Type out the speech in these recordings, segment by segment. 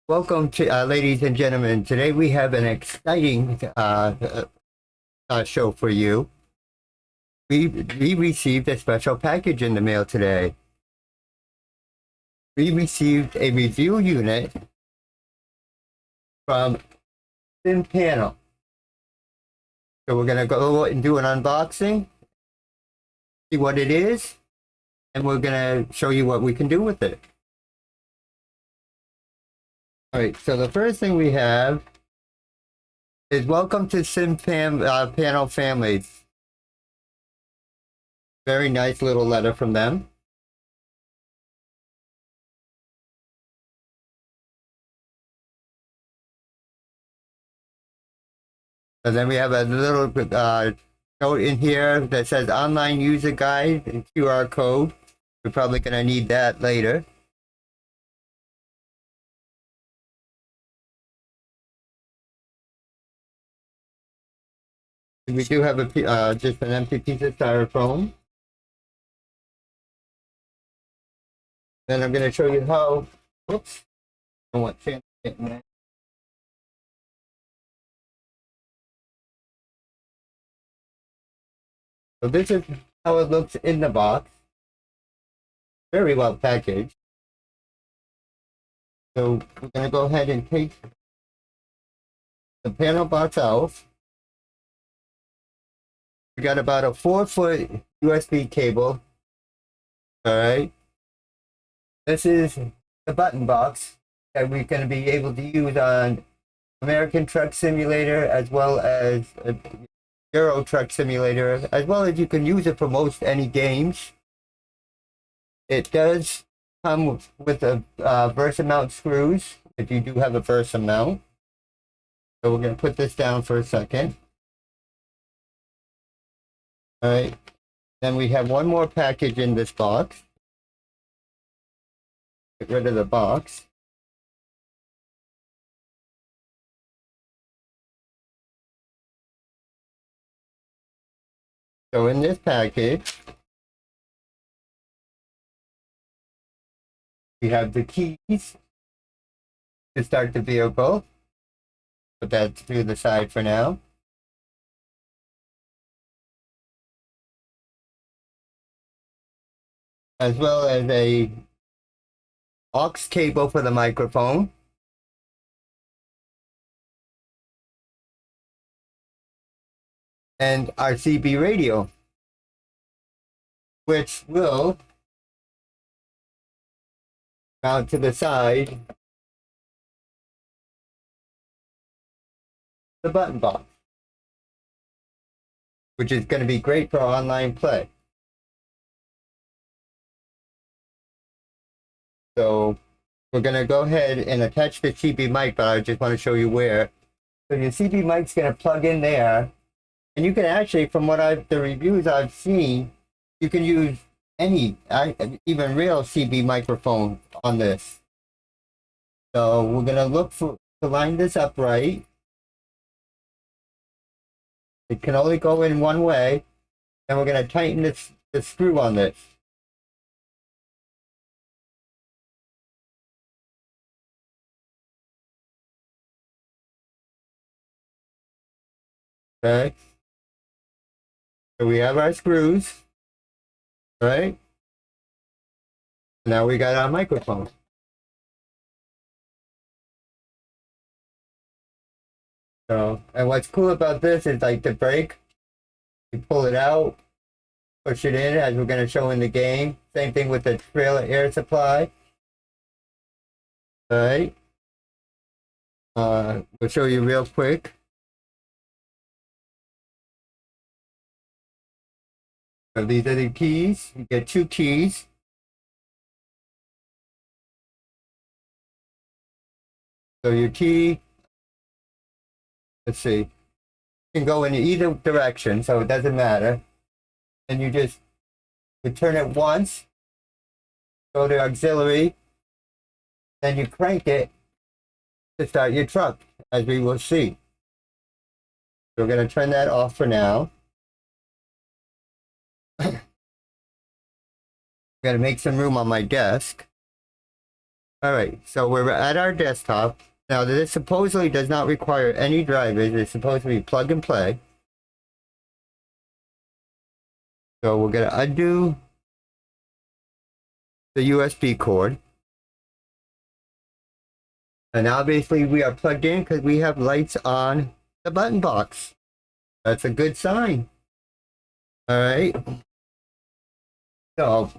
Welcome to ladies and gentlemen. Today we have an exciting show for you. We received a special package in the mail today. We received a review unit from SimPanel. So we're gonna go and do an unboxing, see what it is, and we're gonna show you what we can do with it. All right, so the first thing we have is welcome to SimPanel family. Very nice little letter from them. And then we have a little note in here that says online user guide and QR code. We're probably going to need that later. We do have a just an empty piece of styrofoam. Then I'm going to show you how. Oops, I want chance getting that. So this is how it looks in the box. Very well packaged. So we're going to go ahead and take the panel box out. We got about a 4-foot USB cable. All right. This is the button box that we're going to be able to use on American Truck Simulator as well as Euro Truck Simulator, as well as you can use it for most any games. It does come with a Versa mount screws if you do have a Versa mount. So we're going to put this down for a second. All right. Then we have one more package in this box. Get rid of the box. So in this package, we have the keys to start the vehicle. Put that to the side for now. As well as a aux cable for the microphone. And RCB radio, which will mount to the side the button box, which is going to be great for online play. So we're going to go ahead and attach the CB mic, but I just want to show you where. So your CB mic's going to plug in there, and you can actually, from what the reviews I've seen, you can use any, even real CB microphone on this. So we're going to look to line this up right. It can only go in one way, and we're going to tighten the screw on this. Okay. So we have our screws, right? Now we got our microphone. So, and what's cool about this is like the brake, you pull it out, push it in as we're going to show in the game. Same thing with the trailer air supply. All right. We'll show you real quick. So these are the keys. You get 2 keys. So your key, let's see, can go in either direction, so it doesn't matter. And you turn it once, go to auxiliary, then you crank it to start your truck, as we will see. So we're going to turn that off for now. I'm going to make some room on my desk. All right, so we're at our desktop. Now this supposedly does not require any drivers. It's supposed to be plug and play. So we're gonna undo the USB cord. And obviously we are plugged in because we have lights on the button box. That's a good sign. All right. So,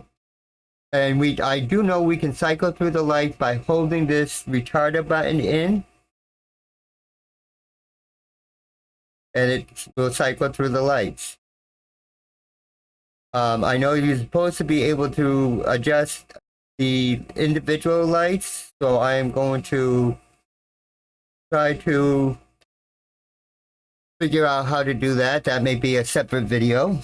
and I do know we can cycle through the lights by holding this retarder button in. And it will cycle through the lights. I know you're supposed to be able to adjust the individual lights, so I am going to try to figure out how to do that. That may be a separate video.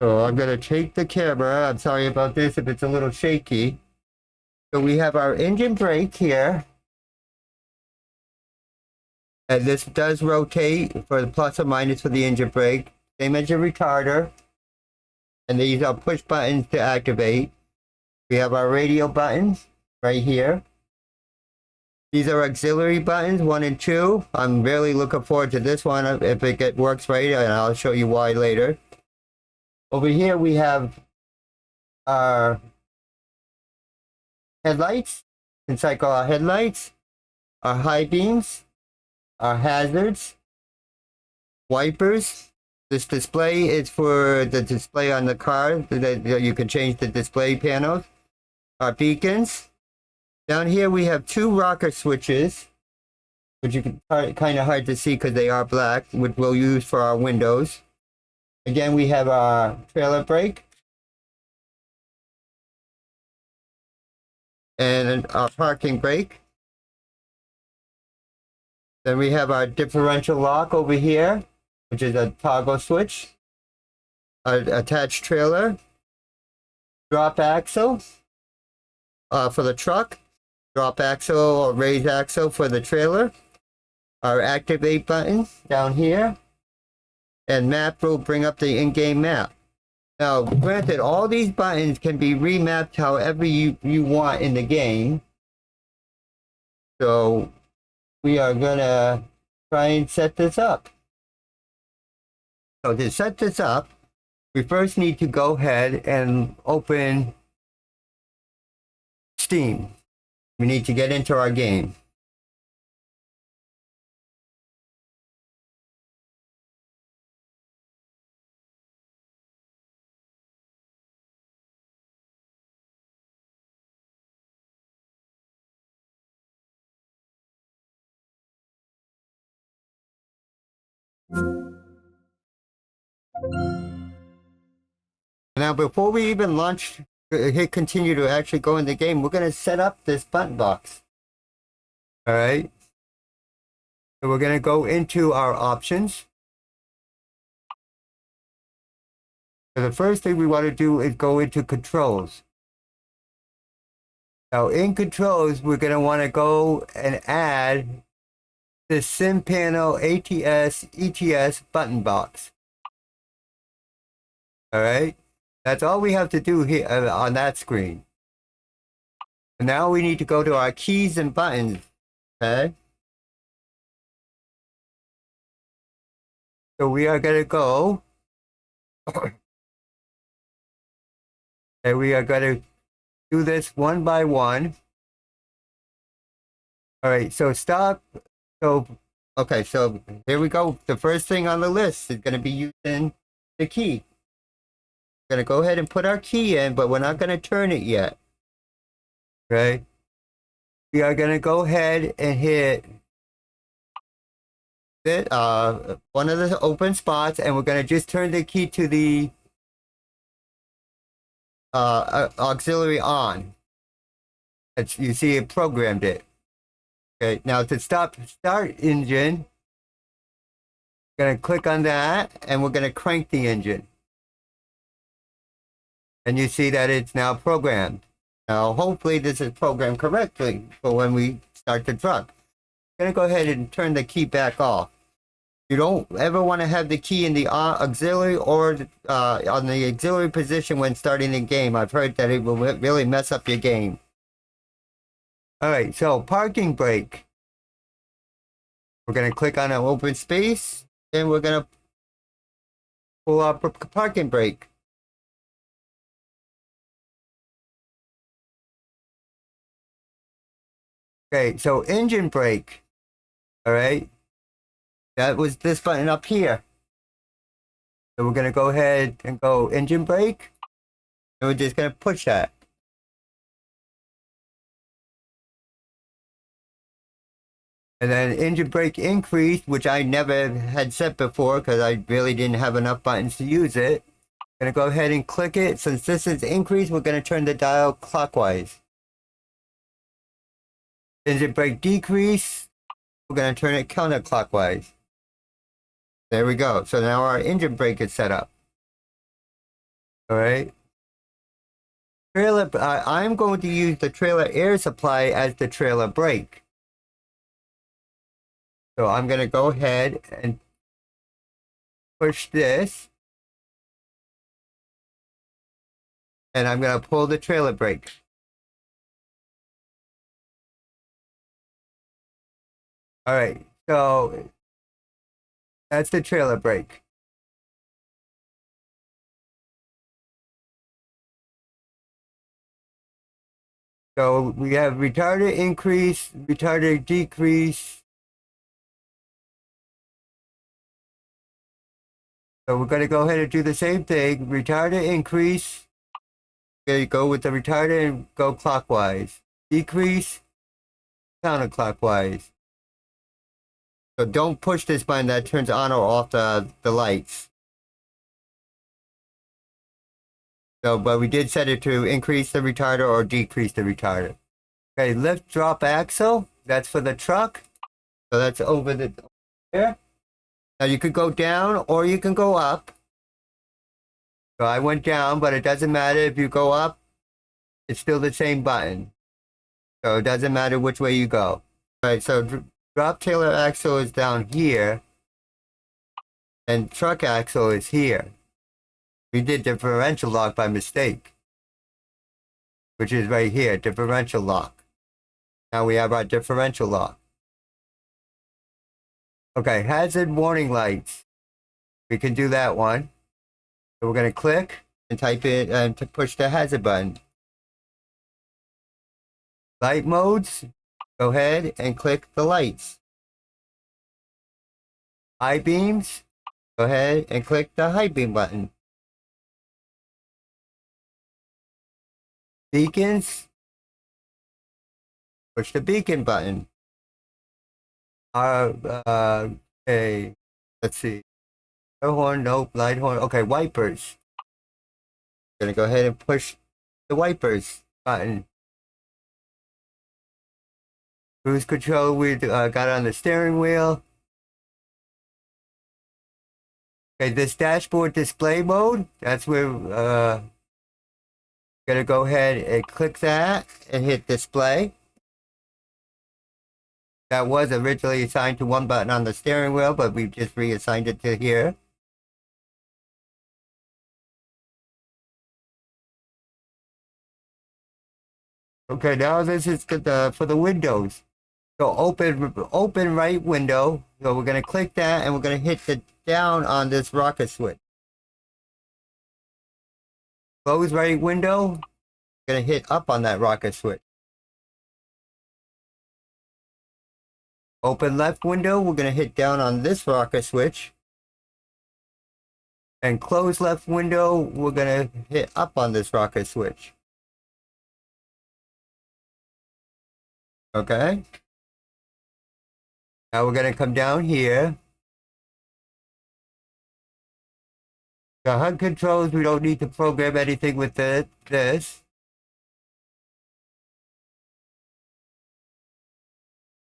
So I'm going to take the camera. I'm sorry about this if it's a little shaky. So we have our engine brake here. And this does rotate for the plus or minus for the engine brake. Same as your retarder. And these are push buttons to activate. We have our radio buttons right here. These are auxiliary buttons, 1 and 2. I'm really looking forward to this one if it works right, and I'll show you why later. Over here we have our headlights. We can cycle our headlights, our high beams, our hazards, wipers. This display is for the display on the car that you can change the display panels. Our beacons. Down here we have 2 rocker switches, which you can kind of hard to see because they are black, which we'll use for our windows. Again, we have our trailer brake and our parking brake. Then we have our differential lock over here, which is a toggle switch, attached trailer, drop axle for the truck, drop axle or raise axle for the trailer, our activate button down here, and map will bring up the in-game map. Now, granted, all these buttons can be remapped however you want in the game. So we are gonna try and set this up. So to set this up, we first need to go ahead and open Steam. We need to get into our game. Now, before we even launch, hit continue to actually go in the game, we're going to set up this button box. All right. So we're going to go into our options. So the first thing we want to do is go into controls. Now in controls, we're going to want to go and add the sim panel ATS ETS button box. All right. That's all we have to do here on that screen. And now we need to go to our keys and buttons. Okay. So we are going to go and we are going to do this one by one. All right. So stop. So, okay. So here we go. The first thing on the list is going to be using the key. We're going to go ahead and put our key in, but we're not going to turn it yet. Right? We are going to go ahead and hit it, one of the open spots, and we're going to just turn the key to the auxiliary on. As you see, it programmed it. Okay, now to start engine, we're going to click on that, and we're going to crank the engine. And you see that it's now programmed. Now, hopefully this is programmed correctly for when we start the truck. I'm going to go ahead and turn the key back off You don't ever want to have the key in the auxiliary or on the auxiliary position when starting the game. I've heard that it will really mess up your game. Alright, so parking brake. We're going to click on an open space, and we're going to pull up a parking brake. Okay, so engine brake. Alright. That was this button up here. So we're going to go ahead and go engine brake. And we're just going to push that. And then engine brake increase, which I never had set before because I really didn't have enough buttons to use it. I'm going to go ahead and click it. Since this is increase, we're going to turn the dial clockwise. Engine brake decrease, we're going to turn it counterclockwise. There we go. So now our engine brake is set up. All right. Trailer, I'm going to use the trailer air supply as the trailer brake. So I'm going to go ahead and push this. And I'm going to pull the trailer brake. All right. So that's the trailer brake. So we have retarded increase, retarded decrease. So we're going to go ahead and do the same thing. Retarded increase. Okay, go with the retarded and go clockwise. Decrease, counterclockwise. So don't push this button that turns on or off the lights. So, but we did set it to increase the retarder or decrease the retarder. Okay, lift drop axle. That's for the truck. So that's over there. Now you could go down or you can go up. So I went down, but it doesn't matter if you go up. It's still the same button. So it doesn't matter which way you go. All right, so drop trailer axle is down here. And truck axle is here. We did differential lock by mistake. Which is right here, differential lock. Now we have our differential lock. Okay, hazard warning lights. We can do that one. So we're going to click and type it and to push the hazard button. Light modes. Go ahead and click the lights. High beams. Go ahead and click the high beam button. Beacons. Push the beacon button. Okay, let's see. No horn, nope, light horn. Okay, wipers. Gonna go ahead and push the wipers button. Cruise control, we got on the steering wheel. Okay, this dashboard display mode, that's where gonna go ahead and click that and hit display. That was originally assigned to one button on the steering wheel, but we've just reassigned it to here. Okay, now this is for the windows. So open right window. So we're gonna click that and we're gonna hit the down on this rocket switch. Close right window. Gonna hit up on that rocket switch. Open left window, we're going to hit down on this rocker switch. And close left window, we're going to hit up on this rocker switch. Okay. Now we're going to come down here. The HUD controls, we don't need to program anything with this.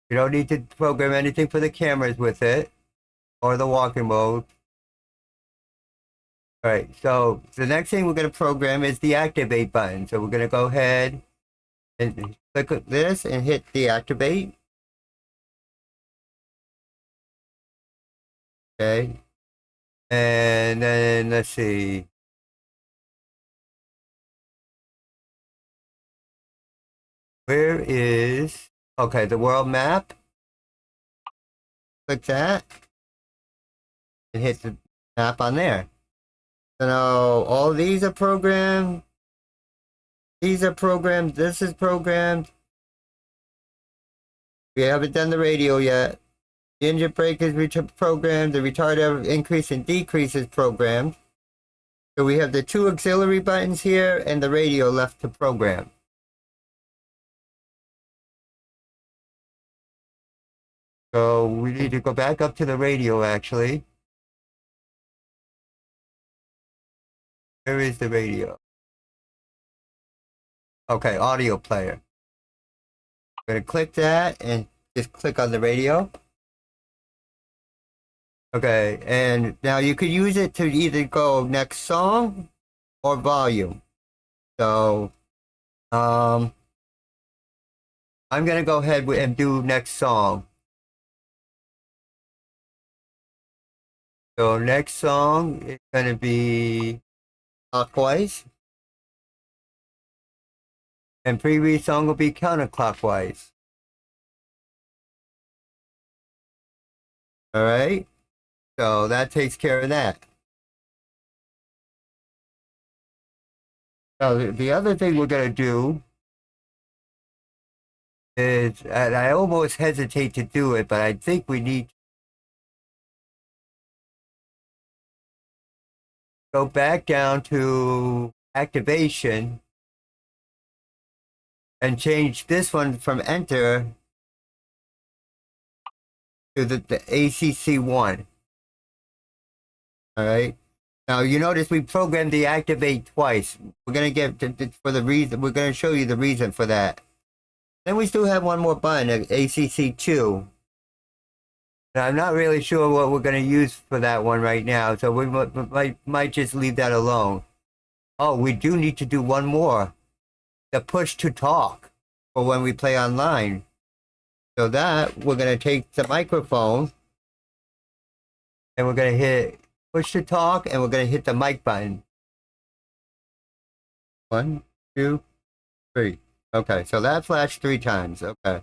You don't need to program anything for the cameras with it or the walking mode. All right, so the next thing we're going to program is the activate button. So we're going to go ahead and click this and hit deactivate. Okay. And then let's see. Where is, okay, the world map. Click that and hit the map on there. So now all these are programmed. These are programmed. This is programmed. We haven't done the radio yet. The engine brake is programmed. The retarder increase and decrease is programmed. So we have the two auxiliary buttons here and the radio left to program. So we need to go back up to the radio actually. Where is the radio? Okay, audio player. I'm going to click that and just click on the radio. Okay, and now you could use it to either go next song or volume. So, I'm going to go ahead and do next song. So next song is going to be clockwise. And previous song will be counterclockwise. All right. So that takes care of that. Now the other thing we're going to do is, and I almost hesitate to do it, but I think we need to go back down to activation and change this one from enter to the ACC1. All right. Now you notice we programmed the activate twice. We're gonna get for the reason. We're gonna show you the reason for that. Then we still have one more button, ACC2. And I'm not really sure what we're gonna use for that one right now, so we might just leave that alone. Oh, we do need to do one more. The push to talk for when we play online. So that we're gonna take the microphone and we're gonna hit push to talk, and we're going to hit the mic button. 1, 2, 3. Okay, so that flashed 3 times. Okay. Going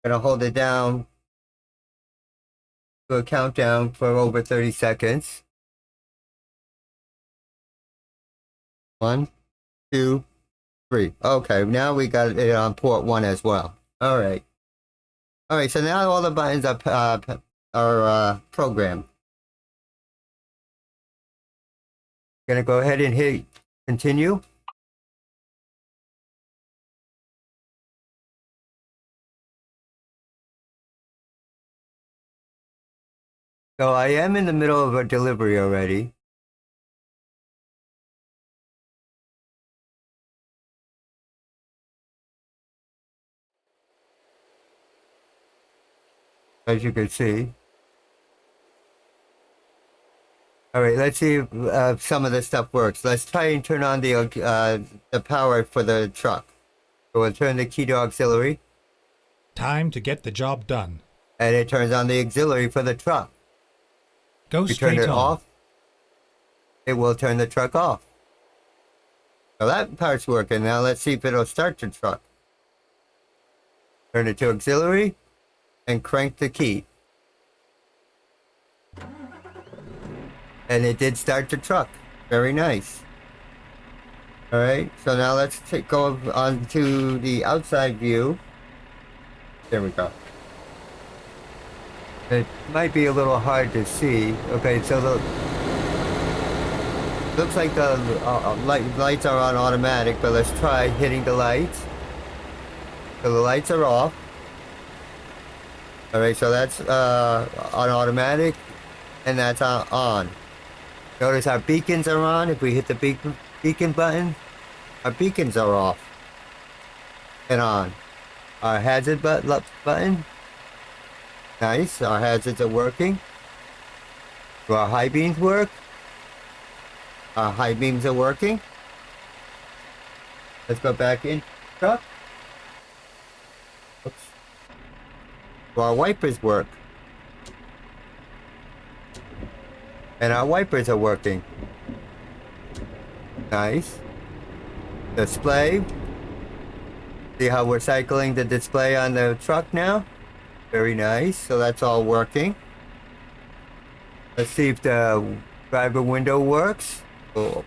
to hold it down to a countdown for over 30 seconds. 1, 2, 3. Okay, now we got it on port 1 as well. All right. All right, so now all the buttons are programmed. Gonna go ahead and hit continue. So I am in the middle of a delivery already. As you can see. All right, let's see if some of this stuff works. Let's try and turn on the power for the truck. So we'll turn the key to auxiliary. Time to get the job done. And it turns on the auxiliary for the truck. Go If you straight turn it on. off, it will turn the truck off. So that part's working. Now let's see if it'll start the truck. Turn it to auxiliary and crank the key. And it did start the truck. Very nice. All right, so now let's go on to the outside view. There we go. It might be a little hard to see. Okay, so looks like the lights are on automatic, but let's try hitting the lights. So the lights are off. All right, so that's on automatic, and that's on. Notice our beacons are on. If we hit the beacon button, our beacons are off and on. Our hazard button, nice. Our hazards are working. Do our high beams work? Our high beams are working. Let's go back in truck. Oops. Do our wipers work? And our wipers are working. Nice. Display. See how we're cycling the display on the truck now? Very nice. So that's all working. Let's see if the driver window works. Cool.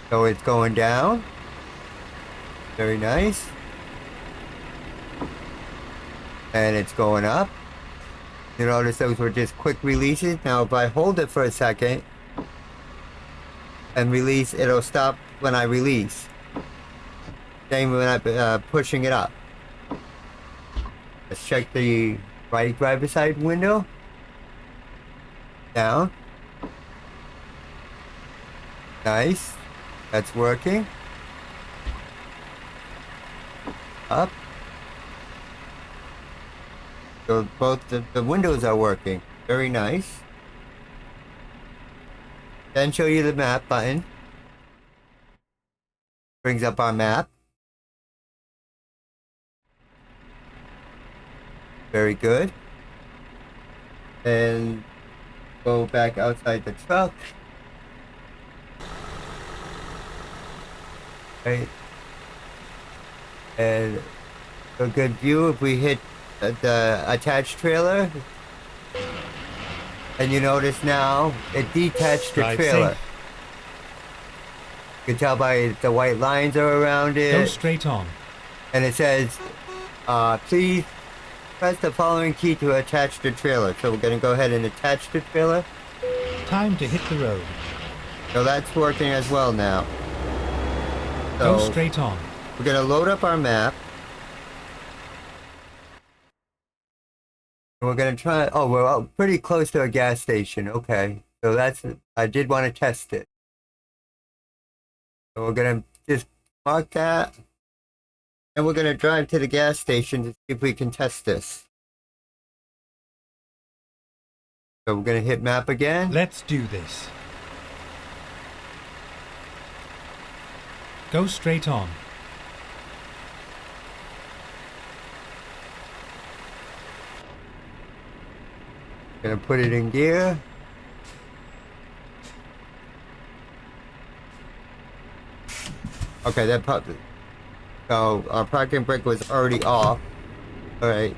So it's going down. Very nice. And it's going up. You notice those were just quick releases. Now if I hold it for a second and release, it'll stop when I release. Same when I'm pushing it up. Let's check the right driver's side window. Down. Nice. That's working. Up. So both the windows are working. Very nice. Then show you the map button. Brings up our map. Very good. And go back outside the truck. Right. And a good view if we hit the attached trailer. And you notice now it detached the Drive trailer. safe. You can tell by the white lines are around Go it. straight on. And it says, please press the following key to attach the trailer. So we're going to go ahead and attach the trailer. Time to hit the road. So that's working as well now. Go So straight on. we're going to load up our map. And we're going to try, oh, we're out pretty close to a gas station. Okay. So that's, I did want to test it. So we're going to just mark that. And we're going to drive to the gas station to see if we can test this. So we're going to hit map again. Let's do this. Go straight on. Gonna put it in gear. Okay, that popped. So our parking brake was already off. Alright.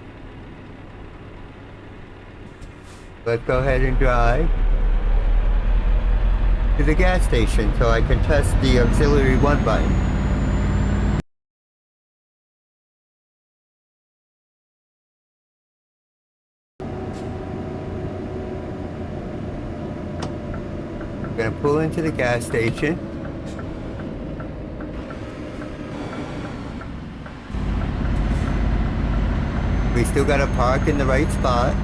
Let's go ahead and drive to the gas station so I can test the auxiliary 1 button. I'm gonna pull into the gas station. We still gotta park in the right spot.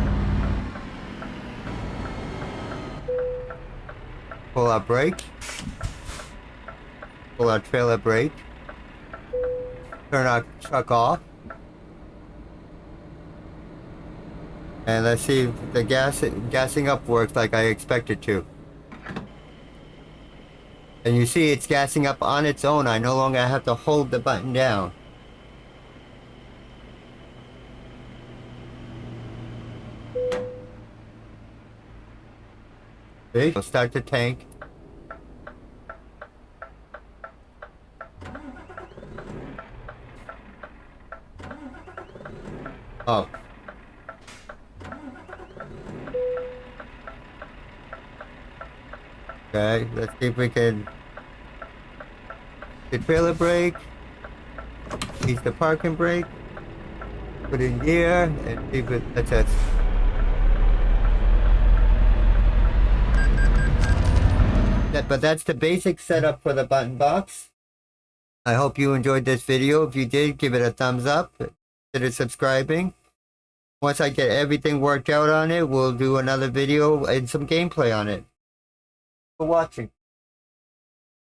Pull our brake. Pull our trailer brake. Turn our truck off. And let's see if the gassing up works like I expected to. And you see it's gassing up on its own. I no longer have to hold the button down. See? We'll start the tank. Oh. Okay, let's see if we can the trailer brake, use the parking brake, put it in gear, and see if it lets us. But that's the basic setup for the button box. I hope you enjoyed this video. If you did, give it a thumbs up. Consider subscribing. Once I get everything worked out on it, we'll do another video and some gameplay on it. For watching.